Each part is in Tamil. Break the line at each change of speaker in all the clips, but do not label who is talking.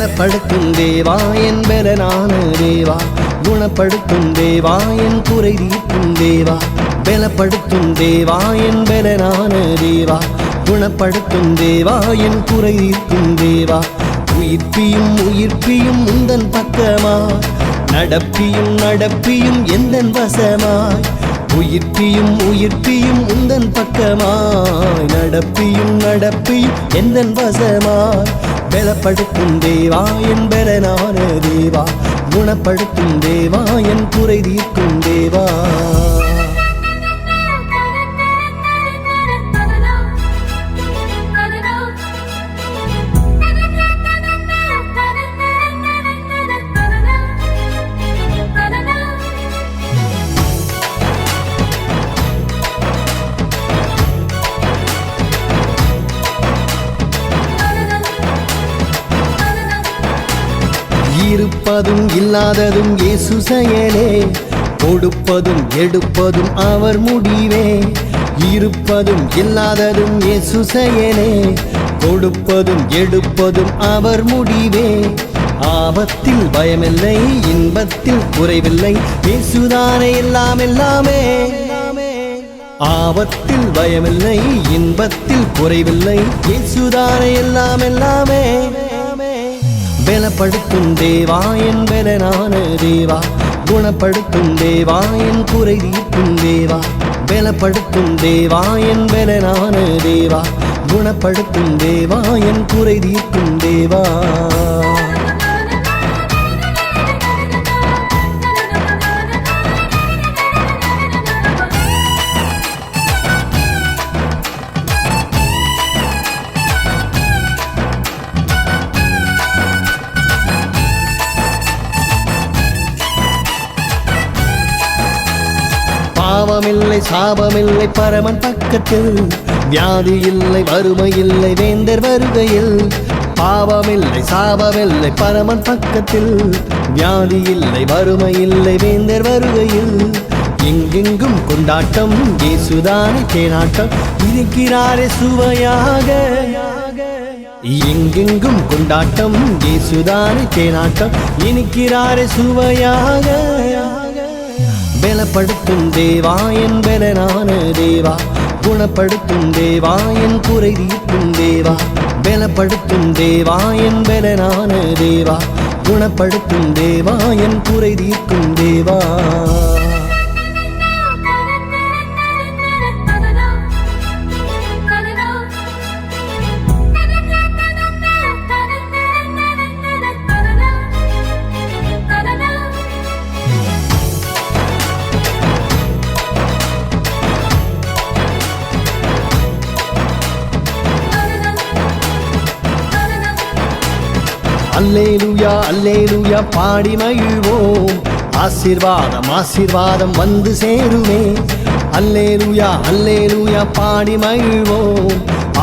பலப்படுத்தும் தேவா என் பலனான தேவா, குணப்படுத்தும் தேவா என் குறை தீர்க்கும் தேவா. பலப்படுத்தும் தேவா என் பலனான தேவா, குணப்படுத்தும் தேவா என் குறை தீர்க்கும் தேவா. உயிர்ப்பியும் உயிர்ப்பியும் உந்தன் பக்கமாய், நடப்பியும் நடப்பியும் எந்தன் வசமாய். உயிர்ப்பியும் உயிர்ப்பியும் உந்தன் பக்கமாய், நடப்பியும் நடப்பியும் எந்தன் வசமாய். பலப்படுத்தும் தேவா என் பலனான தேவா, குணப்படுத்தும் தேவா என் குறை தீர்க்கும் தேவா. இருப்பதும் இல்லாததும் இயேசு செயலே, கொடுப்பதும் எடுப்பதும் அவர் முடிவே. இருப்பதும் இல்லாததும் இயேசு செயலே, கொடுப்பதும் எடுப்பதும் அவர் முடிவே. ஆபத்தில் பயமில்லை, இன்பத்தில் குறைவில்லை, இயேசுதானே எல்லாம் எல்லாமே. ஆபத்தில் பயமில்லை, இன்பத்தில் குறைவில்லை, இயேசுதானே எல்லாம் எல்லாமே. பலப்படுத்தும் தேவா என் பலனான தேவா, குணப்படுத்தும் தேவா என் குறை தீர்க்கும் தேவா. பலப்படுத்தும் தேவா என் பலனான தேவா, குணப்படுத்தும் தேவா என் குறை தீர்க்கும் தேவா. பாவமில்லை சாபமில்லை பரமன் பக்கத்தில், வியாதி இல்லை வறுமை இல்லை வேந்தர் வருகையில். பாவமில்லை சாபமில்லை பரமன் பக்கத்தில், வியாதி இல்லை வறுமை இல்லை வேந்தர் வருகையில். எங்கெங்கும் கொண்டாட்டம் இயேசுதானே தேனாட்டம், இருக்கிறாரே சுவையாக. எங்கெங்கும் கொண்டாட்டம் இயேசுதானே தேனாட்டம், இருக்கிறாரே சுவையாக. பலப்படுத்தும் தேவா என் பலனான தேவா, குணப்படுத்தும் தேவா என் குறை தீர்க்கும் தேவா. பலப்படுத்தும் தேவா என் பலனான தேவா, குணப்படுத்தும் தேவா என் குறை தீர்க்கும் தேவா. அல்லேலூயா அல்லேலூயா பாடி மகிழ்வோம், ஆசீர்வாதம் ஆசீர்வாதம் வந்து சேருமே. அல்லேலூயா அல்லேலூயா பாடி மகிழ்வோம்,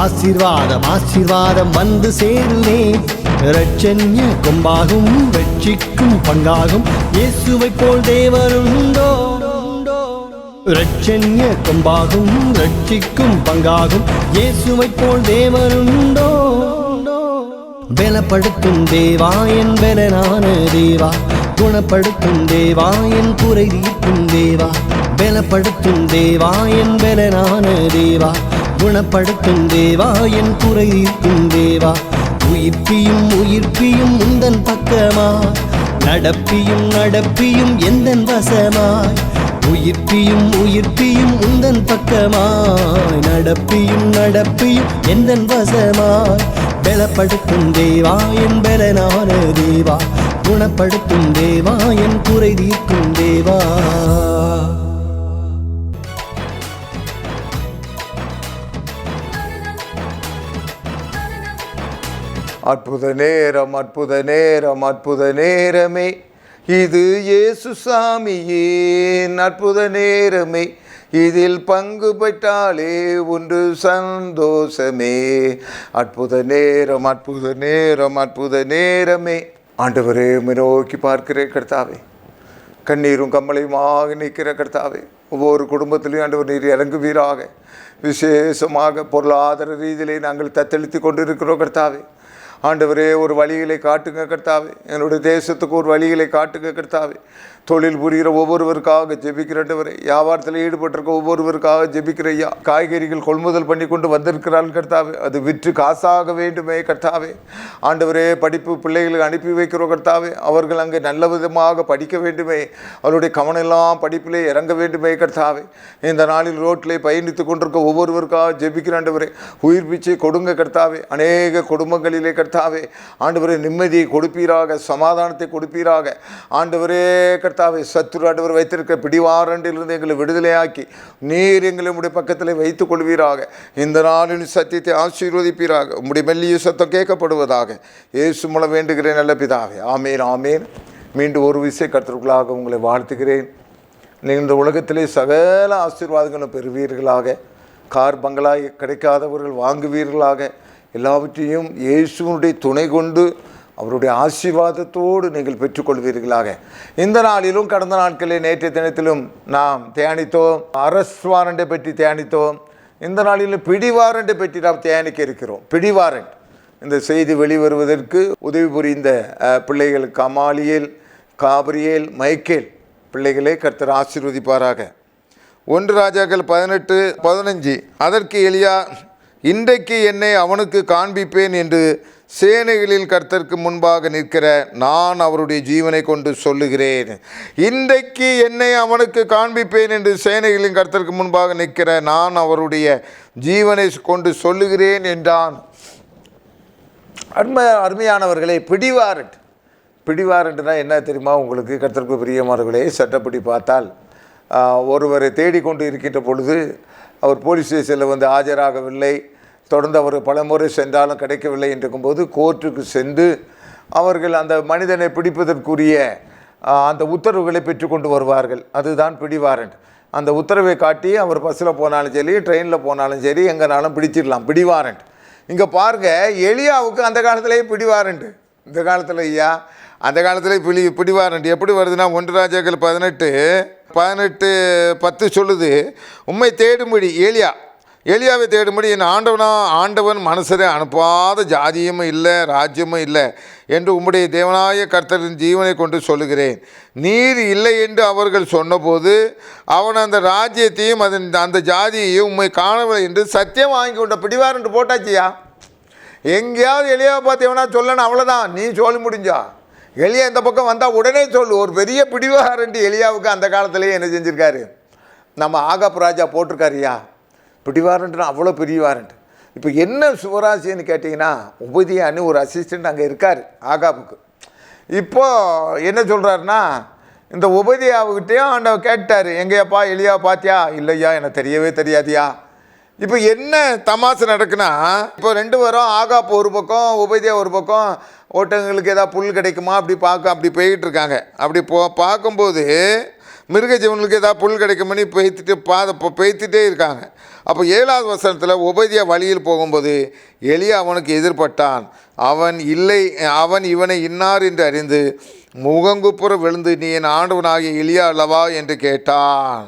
ஆசீர்வாதம் ஆசீர்வாதம் வந்து சேருமே. இரட்சண்ய கொம்பாகும் வெற்றிக்கும் பங்காகும், இயேசுவை போல் தேவனுண்டோ. இரட்சண்ய கொம்பாகும் ரட்சிக்கும் பங்காகும், இயேசுவை போல் தேவனுண்டோ. பலப்படுத்தும் தேவா என் பலனான தேவா, குணப்படுத்தும் தேவா என் குறை தீர்க்கும் தேவா. பலப்படுத்தும் தேவா என் பலனான தேவா, குணப்படுத்தும் தேவா என் குறை தீர்க்கும் தேவா. உயிர்ப்பியும் உயிர்ப்பியும் உந்தன் பக்கமாய், நடப்பியும் நடப்பியும் எந்தன் வசமாய். உயிர்ப்பியும் உயிர்ப்பியும் உந்தன் பக்கமாய், நடப்பியும் நடப்பியும் எந்தன் வசமாய். பலப்படுத்தும் தேவா என் பலனான தேவா, குணப்படுத்தும் தேவா என் குறை தீர்க்கும் தேவா.
அற்புத நேரம் அற்புத நேரம் அற்புத நேரமே, இது இயேசு சாமியின் அற்புத நேரமே. இதில் பங்கு பெற்றாலே ஒன்று சந்தோஷமே. அற்புத நேரம் அற்புத நேரம் அற்புத நேரமே. ஆண்டவரே நோக்கி பார்க்கிற கர்த்தாவே, கண்ணீரும் கம்மலையுமாக நிற்கிற கர்த்தாவே, ஒவ்வொரு குடும்பத்திலையும் ஆண்டவர் நீர் இறங்குவீராக. விசேஷமாக பொருளாதார ரீதியிலே நாங்கள் தத்தளித்து கொண்டிருக்கிறோம் கர்த்தாவே. ஆண்டவரே ஒரு வழிகளை காட்டுங்க கர்த்தாவே. என்னுடைய தேசத்துக்கு ஒரு வழிகளை காட்டுங்க கர்த்தாவே. தொழில் புரிகிற ஒவ்வொருவருக்காக ஜெபிக்கிறவரே, வியாபாரத்தில் ஈடுபட்டிருக்க ஒவ்வொருவருக்காக ஜெபிக்கிற ஐயா. காய்கறிகள் கொள்முதல் பண்ணி கொண்டு வந்திருக்கிறாள் கர்த்தாவே, அது விற்று காசாக வேண்டுமே கர்த்தாவே. ஆண்டவரே படிப்பு பிள்ளைகளுக்கு அனுப்பி வைக்கிறோம் கர்த்தாவே, அவர்கள் அங்கே நல்ல விதமாக படிக்க வேண்டுமே, அவருடைய கவனெல்லாம் படிப்பிலே இறங்க வேண்டுமே கர்த்தாவே. இந்த நாளில் ரோட்டிலே பயணித்து கொண்டிருக்க ஒவ்வொருவருக்காக ஜெபிக்கிற ஆண்டவரே, உயிர் பிச்சை கொடுங்க கர்த்தாவே. அநேக குடும்பங்களிலே கர்த்தாவே ஆண்டவரே நிம்மதியை கொடுப்பீராக, சமாதானத்தை கொடுப்பீராக. ஆண்டவரே கர்த்தாவே சத்துரு ஆண்டவர் வைத்திருக்க பிடிவாரண்டிலிருந்து எங்களை விடுதலையாக்கி நீர் எங்களை உடைய பக்கத்தில் வைத்துக் கொள்வீராக. இந்த நாளின் சத்தியத்தை ஆசீர்வதிப்பீராக. உம்முடைய மெல்லிய சத்தம் கேட்கப்படுவதாக. இயேசு மூலம் வேண்டுகிறேன் நல்ல பிதாவே. ஆமேன் ஆமேன். மீண்டும் ஒரு விஷயம் கர்த்தருக்குள்ளாக உங்களை வாழ்த்துகிறேன். நீங்கள் இந்த உலகத்திலே சகல ஆசீர்வாதங்களும் பெறுவீர்களாக. கார் பங்களா கிடைக்காதவர்கள் வாங்குவீர்களாக. எல்லாவற்றையும் இயேசுனுடைய துணை கொண்டு அவருடைய ஆசீர்வாதத்தோடு நீங்கள் பெற்றுக்கொள்வீர்களாக. இந்த நாளிலும் கடந்த நாட்களில் நேற்றைய தினத்திலும் நாம் தியானித்தோம், அரஸ்ட் வாரண்டை பற்றி தியானித்தோம். இந்த நாளிலும் பிடிவாரண்டை பற்றி நாம் தியானிக்க இருக்கிறோம். பிடிவாரண்ட் இந்த செய்தி வெளிவருவதற்கு உதவி புரிந்த பிள்ளைகள் கமாலியேல், காபிரியேல், மைக்கேல் பிள்ளைகளை கர்த்தர் ஆசீர்வதிப்பாராக. 1 ராஜாக்கள் 18:15. அதற்கு எலியா, இன்றைக்கு என்னை அவனுக்கு காண்பிப்பேன் என்று சேனைகளில் கர்த்தருக்கு முன்பாக நிற்கிற நான் அவருடைய ஜீவனை கொண்டு சொல்லுகிறேன். இன்றைக்கு என்னை அவனுக்கு காண்பிப்பேன் என்று சேனைகளின் கர்த்தருக்கு முன்பாக நிற்கிற நான் அவருடைய ஜீவனை கொண்டு சொல்லுகிறேன் என்றான். அருமையானவர்களே, பிடிவாரண்ட்னா என்ன தெரியுமா உங்களுக்கு? கர்த்தருக்கு பிரியமானவர்களே, சட்டப்படி பார்த்தால் ஒருவரை தேடிக்கொண்டு இருக்கின்ற பொழுது அவர் போலீஸ் ஸ்டேஷனில் வந்து ஆஜராகவில்லை, தொடர்ந்து அவர் பலமுறை சென்றாலும் கிடைக்கவில்லை இருக்கும்போது கோர்ட்டுக்கு சென்று அவர்கள் அந்த மனிதனை பிடிப்பதற்குரிய அந்த உத்தரவுகளை பெற்றுக்கொண்டு வருவார்கள். அதுதான் பிடிவாரண்ட். அந்த உத்தரவை காட்டி அவர் பஸ்ஸில் போனாலும் சரி, ட்ரெயினில் போனாலும் சரி, எங்கேனாலும் பிடிச்சிடலாம். பிடிவாரண்ட். இங்கே பாருங்கள், எலியாவுக்கு அந்த காலத்திலேயே பிடிவாரண்ட். இந்த காலத்தில் ஐயா அந்த காலத்திலே பிடிவாரண்ட் எப்படி வருதுன்னா, 1 ராஜாக்கள் 18:10 சொல்லுது, உம்மை தேடும்படி எலியாவை தேடும்படி என் ஆண்டவன் மனுஷரை அனுப்பாத ஜாதியும் இல்லை ராஜ்யமும் இல்லை என்று உம்முடைய தேவனாய கர்த்தரின் ஜீவனை கொண்டு சொல்லுகிறேன். நீர் இல்லை என்று அவர்கள் சொன்னபோது அவன் அந்த ராஜ்யத்தையும் அந்த ஜாதியையும் உம்மை காணவில்லை என்று சத்தியம் வாங்கி கொண்ட. பிடிவாரண்ட் போட்டாச்சியா. எங்கேயாவது எலியாவை பார்த்து எவனா சொல்லணும், அவ்வளோதான், நீ சொல்லி முடிஞ்சா. எலியா இந்த பக்கம் வந்தால் உடனே சொல்லு. ஒரு பெரிய பிடிவாரண்ட் எலியாவுக்கு அந்த காலத்திலேயே என்ன செஞ்சுருக்காரு, நம்ம ஆகாப் ராஜா போட்டிருக்காருயா. பிடிவாரண்ட்னா அவ்வளோ பெரிய வாரண்ட். இப்போ என்ன சுவராசின்னு கேட்டிங்கன்னா, உபதியான்னு ஒரு அசிஸ்டண்ட் அங்கே இருக்கார் ஆகாப்புக்கு. இப்போது என்ன சொல்கிறாருன்னா, இந்த உபதியாவுக்கிட்டேயும் ஆண்டவர் கேட்டார், எங்கேயாப்பா எலியாவை பார்த்தியா? இல்லையா, எனக்கு தெரியவே தெரியாதியா. இப்போ என்ன தமாசை நடக்குன்னா, இப்போ 2 பேரும் ஆகாப் ஒரு பக்கம், உபதியா ஒரு பக்கம், ஓட்டங்களுக்கு ஏதாவது புல் கிடைக்குமா அப்படி போய்கிட்டு இருக்காங்க. அப்படி பார்க்கும்போது மிருக ஜீவனுக்கு ஏதாவது புல் கிடைக்குமனி பெய்த்துட்டே இருக்காங்க. அப்போ 7வது வசனத்தில் உபதியா வழியில் போகும்போது எலியா அவனுக்கு எதிர்பட்டான். அவன் இவனை இன்னார் என்று அறிந்து முகங்குப்புற விழுந்து, நீ என் ஆண்டவனாகிய எலியா அல்லவா என்று கேட்டான்.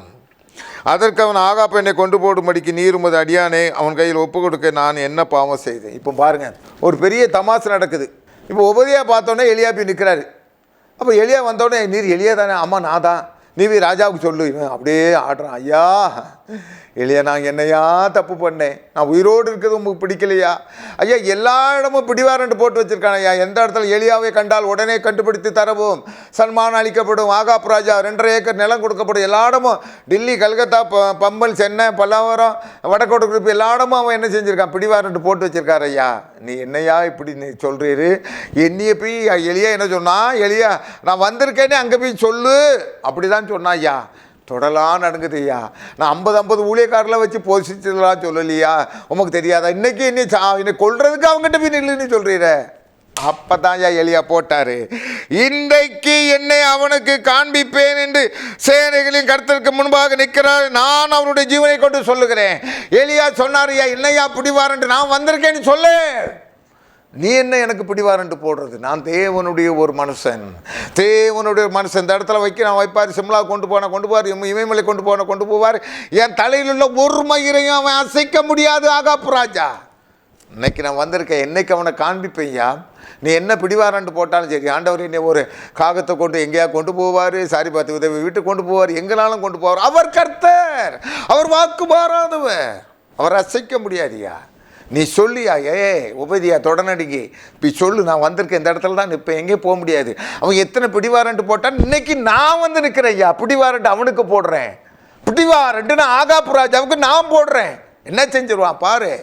அதற்கு அவன், ஆகாப் என்னை கொண்டு போடும்படிக்கு நீர் உமது அடியானே அவன் கையில் ஒப்பு கொடுக்க நான் என்ன பாவம் செய்தேன். இப்போ பாருங்கள், ஒரு பெரிய தமாசு நடக்குது. இப்போ உபதியா பார்த்தோன்னே எலியா போய் நிற்கிறாரு. அப்போ எலியா வந்தோடனே, நீர் எலியா தானே? ஆமாம் நான் தான். நீ ராஜாவுக்கு சொல்லு. இவன் அப்படியே ஆடுறான். ஐயா எலியா, நான் என்னையா தப்பு பண்ணேன்? நான் உயிரோடு இருக்கிறது உங்களுக்கு பிடிக்கலையா? ஐயா, எல்லா இடமும் பிடிவாரண்ட் போட்டு வச்சுருக்கான் ஐயா. எந்த இடத்துல எலியாவை கண்டால் உடனே கண்டுபிடித்து தரவும், சன்மானம் அளிக்கப்படும், ஆகாப் ராஜா 2.5 ஏக்கர் நிலம் கொடுக்கப்படும். எல்லா இடமும், டெல்லி, கல்கத்தா, பம்பல், சென்னை, பல்லாவரம், வடக்கோட்டை குறிப்பு எல்லா இடமும் அவன் என்ன செஞ்சுருக்கான், பிடிவாரண்ட் போட்டு வச்சுருக்கார். ஐயா, நீ என்னையா இப்படி நீ சொல்கிறீரு? என்னைய போய் எலியா என்ன சொன்னா, எலியா நான் வந்திருக்கேன்னு அங்கே போய் சொல்லு அப்படி தான் சொன்னா. ஐயா, தொடலாம் நடுங்குது ஐயா. நான் 50 ஊழியக்காரில் வச்சு போஷிச்சதெல்லாம் சொல்லலையா? உமக்கு தெரியாதா? இன்னைக்கு என்னை கொல்றதுக்கு அவங்ககிட்ட போய் நில்லுன்னு சொல்கிறீர. அப்போ தான் ஐயா எலியா போட்டார், இன்றைக்கு என்னை அவனுக்கு காண்பிப்பேன் என்று சேனைகளின் கர்த்தருக்கு முன்பாக நிற்கிறார், நான் அவருடைய ஜீவனை கொண்டு சொல்லுகிறேன். எலியா சொன்னார், ஐயா என்னையா பிடிவாரண்ட், நான் வந்திருக்கேன்னு சொல்லு. நீ என்ன எனக்கு பிடிவாரண்ட் போடுறது? நான் தேவனுடைய ஒரு மனுஷன். இந்த இடத்துல நான் வைப்பார், சிம்லா கொண்டு போவார், இமயமலை கொண்டு போவார். என் தலையில் உள்ள ஒரு மயிரையும் அவன் அசைக்க முடியாது. ஆகாப் ராஜா இன்னைக்கு நான் வந்திருக்கேன், என்னைக்கு அவனை காண்பிப்பையா. நீ என்ன பிடிவாரண்டு போட்டாலும் சரி, ஆண்டவர் என்னை ஒரு காகத்தை கொண்டு எங்கேயா கொண்டு போவார், சாரி பார்த்து உதவி வீட்டுக்கு கொண்டு போவார், எங்கனாலும் கொண்டு போவார். அவர் கர்த்தர், அவர் வாக்கு மாறாதவர், அவர் அசைக்க முடியாதியா. நீ சொல்லியா, உபதியா தொடநடிகை இப்படி சொல்லு, நான் வந்திருக்கேன், இந்த இடத்துல தான் நிற்பேன், எங்கேயும் போக முடியாது. அவன் எத்தனை பிடிவாரண்டு போட்டான், இன்னைக்கு நான் வந்து நிற்கிறேன் ஐயா. பிடிவாரண்டு அவனுக்கு போடுறேன், பிடிவாரண்டு நான் ஆகாப்பு ராஜாவுக்கு நான் போடுறேன். என்ன செஞ்சிருவான் பாரு.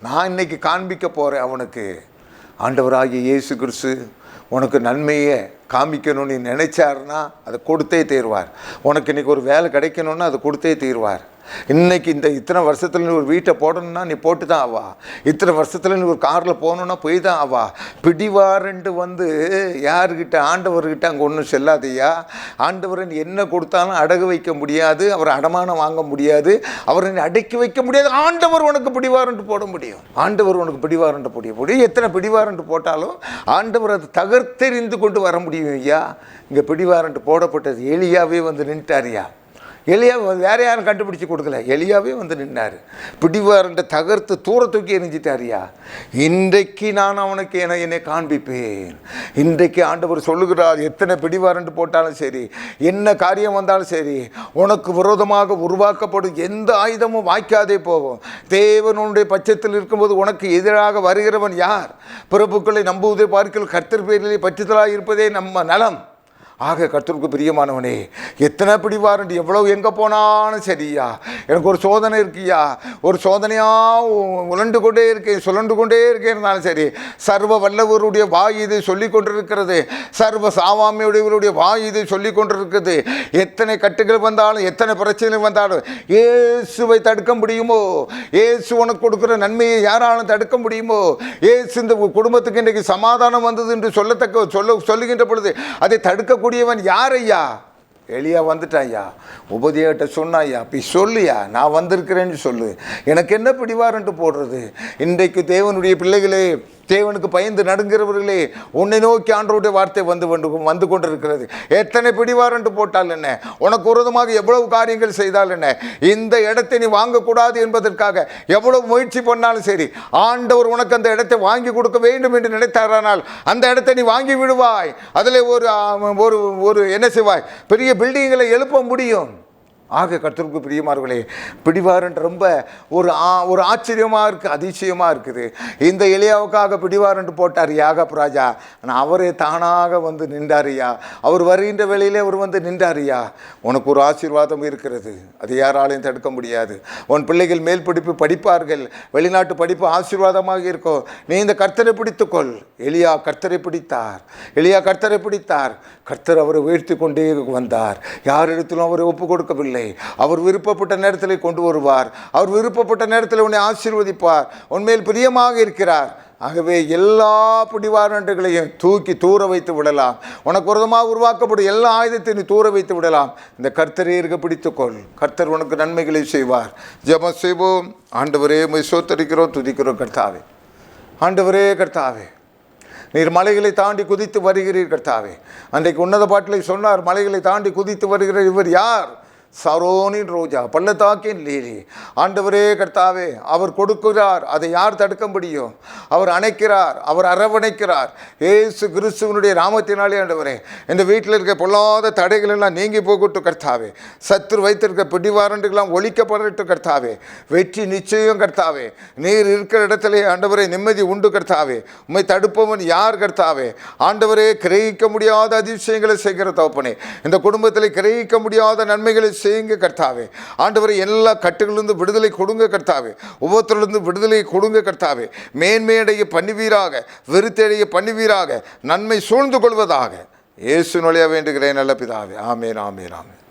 நான் இன்னைக்கு காண்பிக்க போகிறேன் அவனுக்கு. ஆண்டவராகிய இயேசு கிறிஸ்து உனக்கு நன்மையை காமிக்கணும்னு நீ நினைச்சாருன்னா அதை கொடுத்தே தீர்வார். உனக்கு இன்றைக்கி ஒரு வேலை கிடைக்கணும்னா அதை கொடுத்தே தீர்வார். இன்றைக்கி இத்தனை வருஷத்தில் நீ ஒரு வீட்டை போடணும்னா நீ போட்டு தான் ஆவா. இத்தனை வருஷத்தில் நீ ஒரு காரில் போகணுன்னா போய் தான் ஆவா. பிடிவாரண்டு வந்து யாருக்கிட்ட, ஆண்டவர்கிட்ட அங்கே ஒன்றும் செல்லாதையா. ஆண்டவரை நீ என்ன கொடுத்தாலும் அடகு வைக்க முடியாது, அவரை அடமானம் வாங்க முடியாது, அவரை நீ அடக்கி வைக்க முடியாது. ஆண்டவர் உனக்கு பிடிவாரண்டு போட முடியும். ஆண்டவர் உனக்கு பிடிவாரண்டு போட முடியும். எத்தனை பிடிவாரண்டு போட்டாலும் ஆண்டவர் அதை தகர்த்தெறிந்து கொண்டு வர முடியும் ஐயா. இங்கே பிடிவாரண்டு போடப்பட்டது. எலியாவே வந்து நின்ட்டாரியா. எலியா வேற யாரும் கண்டுபிடிச்சி கொடுக்கல, எலியாவே வந்து நின்னார். பிடிவாரண்டை தகர்த்து தூர தூக்கி எரிஞ்சிட்டாரியா. இன்றைக்கு நான் அவனுக்கு என்னை காண்பிப்பேன். இன்றைக்கு ஆண்டவர் சொல்லுகிறார், எத்தனை பிடிவாரண்டு போட்டாலும் சரி, என்ன காரியம் வந்தாலும் சரி, உனக்கு விரோதமாக உருவாக்கப்படும் எந்த ஆயுதமும் வாய்க்காதே போகும். தேவனுடைய பட்சத்தில் இருக்கும்போது உனக்கு எதிராக வருகிறவன் யார்? பிரபுக்களை நம்புவதை பார்க்கல் கர்த்தர் பேரிலே பற்றுதலாக இருப்பதே நம்ம நலம். ஆக கர்த்தருக்கு பிரியமானவனே, எத்தனை பிடிவாரண்டு எவ்வளவு எங்கே போனாலும் சரியா, எனக்கு ஒரு சோதனை இருக்குயா, ஒரு சோதனையாக உழண்டு கொண்டே இருக்கேன், சுழண்டு கொண்டே இருக்கேன்னாலும் சரி, சர்வ வல்லவருடைய வாய் இதை சொல்லி கொண்டிருக்கிறது. சர்வ சாவாமியுடையவருடைய வாய் இதை சொல்லி கொண்டிருக்கிறது. எத்தனை கட்டுகள் வந்தாலும், எத்தனை பிரச்சனைகள் வந்தாலும் இயேசுவை தடுக்க முடியுமோ? இயேசு உனக்கு கொடுக்குற நன்மையை யாராலும் தடுக்க முடியுமோ? இயேசு இந்த குடும்பத்துக்கு இன்றைக்கு சமாதானம் வந்தது என்று சொல்லுகின்ற பொழுது அதை தடுக்க கூடியவன் யார் ஐயா? எலியா வந்துட்டாயா. உபதியாட்ட சொன்னாயா, அப்படி சொல்லியா, நான் வந்திருக்கிறேன்னு சொல்லு. எனக்கு என்ன பிடிவாரண்டு போடுறது? இன்றைக்கு தேவனுடைய பிள்ளைகளே, தேவனுக்கு பயந்து நடுங்கிறவர்களே, உன்னை நோக்கி ஆண்டவருடைய வார்த்தை வந்து கொண்டிருக்கிறது. எத்தனை பிடிவாரண்டு போட்டால் என்ன, உனக்கு விரோதமாக எவ்வளவு காரியங்கள் செய்தால் என்ன, இந்த இடத்தை நீ வாங்கக்கூடாது என்பதற்காக எவ்வளவு முயற்சி பண்ணாலும் சரி, ஆண்டவர் உனக்கு அந்த இடத்தை வாங்கி கொடுக்க வேண்டும் என்று நினைத்தாரானால் அந்த இடத்தை நீ வாங்கி விடுவாய். அதில் ஒரு என்ன செய்வாய், பெரிய பில்டிங்களை எழுப்ப முடியும். ஆக கர்த்தருக்கு பிரியமானவர்களே, பிடிவாரண்டு ரொம்ப ஒரு ஆச்சரியமாக இருக்குது, அதிசயமாக இருக்குது. இந்த எலியாவுக்காக பிடிவாரண்டு போட்டார் யாகாப் ராஜா. ஆனால் அவரே தானாக வந்து நின்றாரியா. அவர் வருகின்ற வேளையிலே அவர் வந்து நின்றாரியா. உனக்கு ஒரு ஆசீர்வாதம் இருக்கிறது, அது யாராலையும் தடுக்க முடியாது. உன் பிள்ளைகள் மேல் படிப்பு படிப்பார்கள், வெளிநாட்டு படிப்பு ஆசீர்வாதமாக இருக்கும். நீ இந்த கர்த்தரை பிடித்துக்கொள். எலியா கர்த்தரை பிடித்தார். கர்த்தர் அவரை உயர்த்தி கொண்டே வந்தார். யாரிடத்திலும் அவரை ஒப்பு கொடுக்கவில்லை. அவர் விருப்பப்பட்ட நேரத்தில் கொண்டு வருவார். அவர் விருப்பப்பட்ட நேரத்தில் உன்னை ஆசீர்வதிப்பார். உன்மேல் பிரியமாக இருக்கிறார். ஆகவே எல்லா பிடிவாரண்டுகளையும் தூக்கி தூர வைத்து விடலாம். உனக்கு விரோதமாக உருவாக்கப்படும் எல்லா ஆயுதத்தையும் நீ தூர வைத்து விடலாம். இந்த கர்த்தரே இருக்க பிடித்துக்கொள். கர்த்தர் உனக்கு நன்மைகளை செய்வார். ஜெபம் செய்வோம். ஆண்டவரே, உம்மை ஸ்தோத்திரிக்கிறோம், துதிக்கிறோம். கர்த்தாவே, ஆண்டவரே, கர்த்தாவே, நீர் மலைகளை தாண்டி குதித்து வருகிறீர். கர்த்தாவே, அன்றைக்கு உன்னத பாட்டிலை சொன்னார், மலைகளை தாண்டி குதித்து வருகிற இவர் யார்? சரோனின் ரோஜா, பள்ளத்தாக்கின் லீலி. ஆண்டவரே கர்த்தாவே, அவர் கொடுக்கிறார், அதை யார் தடுக்க முடியும்? அவர் அணைக்கிறார், அவர் அரவணைக்கிறார். ஏசு கிறிஸ்துவனுடைய நாமத்தினாலே ஆண்டவரே, இந்த வீட்டில் இருக்க பொல்லாத தடைகள் எல்லாம் நீங்கி போகட்டும் கர்த்தாவே. சத்துரு வைத்திருக்க பிடிவாரண்டுகளாம் ஒழிக்கப்படட்டும் கர்த்தாவே. வெற்றி நிச்சயம் கர்த்தாவே. நீர் இருக்கிற இடத்திலே ஆண்டவரே நிம்மதி உண்டு கர்த்தாவே. உம்மை தடுப்பவன் யார் கர்த்தாவே? ஆண்டவரே, கிரகிக்க முடியாத அதிசயங்களை செய்கிற தகப்பனே, இந்த குடும்பத்தில் கிரகிக்க முடியாத நன்மைகளை செய்யுங்க கர்த்தாவே. ஆண்டவரை எல்லா கட்டுகளிலிருந்து விடுதலை கொடுங்க கர்த்தாவே. உபத்திலிருந்து விடுதலை கொடுங்க கர்த்தாவே. மேன்மையடைய பண்ணுவீராக, வெறுத்தடைய பண்ணுவீராக, நன்மை சூழ்ந்து கொள்வதாக. இயேசு வழியாக வேண்டுகிறேன் நல்ல பிதாவே. ஆமேன், ஆமேன், ஆமேன்.